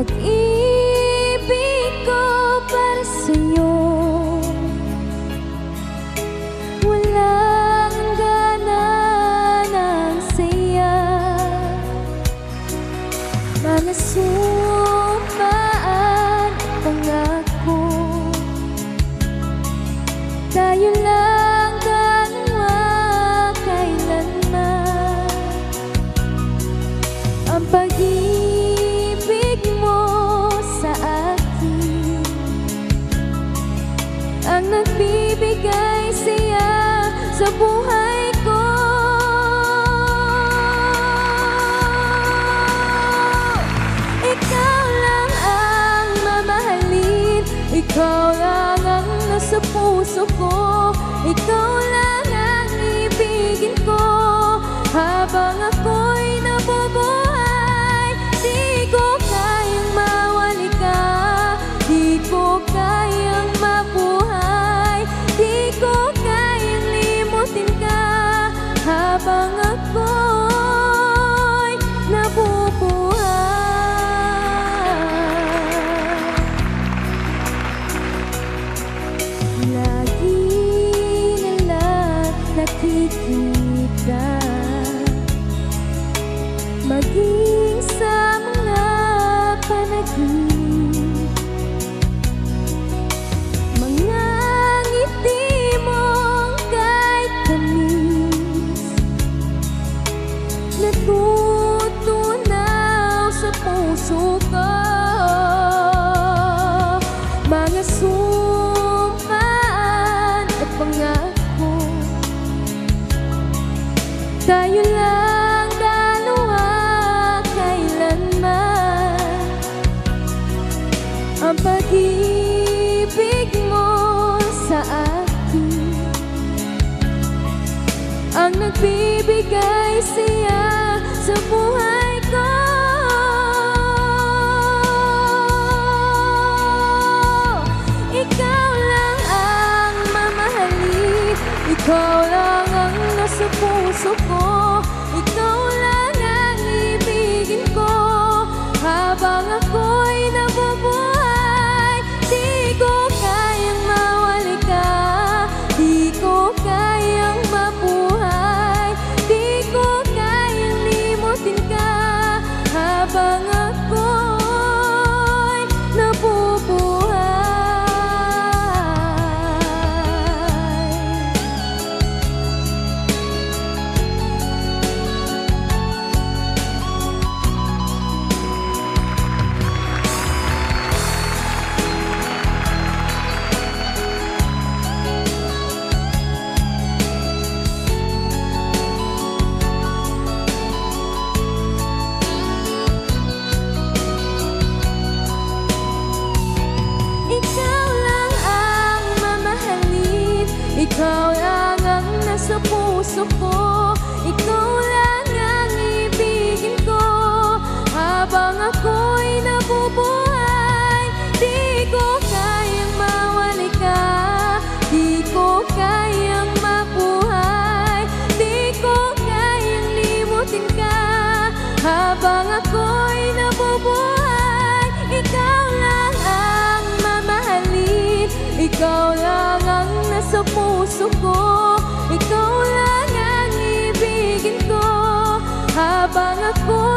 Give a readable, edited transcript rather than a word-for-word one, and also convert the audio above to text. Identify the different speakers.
Speaker 1: pag-ibig ko para sa'yo, walang hangganan ang saya. Mga sumpaan at pangako, tayo lang dalawa kailanman. Ang pag-ibig mo sa akin ang nagbibigay saya sa buhay ko. Ikaw lang ang mamahalin, ikaw lang ang nasa puso ko, ikaw lang ang ibigin ko habang ako'y nabubuhay. Di ko kayang mawali ka, di ko kayang mabuhay, di ko kayang limutin ka habang ako'y nabubuhay. Lagi na lang nakikita, maging sa mga panaginip, mga ngiti mong kahit tamis, natutunaw sa puso ko. Mga sumpaan at pangako, tayo lang dalawa kailanman. Ang pag-ibig mo sa akin ang nagbibigay siya sa buhay ko. Ikaw lang ang mamahalin, ikaw lang ang nasa puso ko, ikaw lang ang ibigin ko habang ako'y nabubuhay. Di ko kayang mawali ka, di ko kayang mabuhay, di ko kayang limutin ka habang ako'y nabubuhay. Ikaw lang ang mamahalin, ikaw lang ang nasa puso ko, ikaw lang ang ibigin ko habang ako'y nabubuhay. Di ko kayang mawali ka, di ko kayang mabuhay, di ko kayang limutin ka habang ako'y nabubuhay. Ikaw lang ang mamahalin, ikaw lang ang nasa puso ko, ikaw lang ang ibigin ko habang ako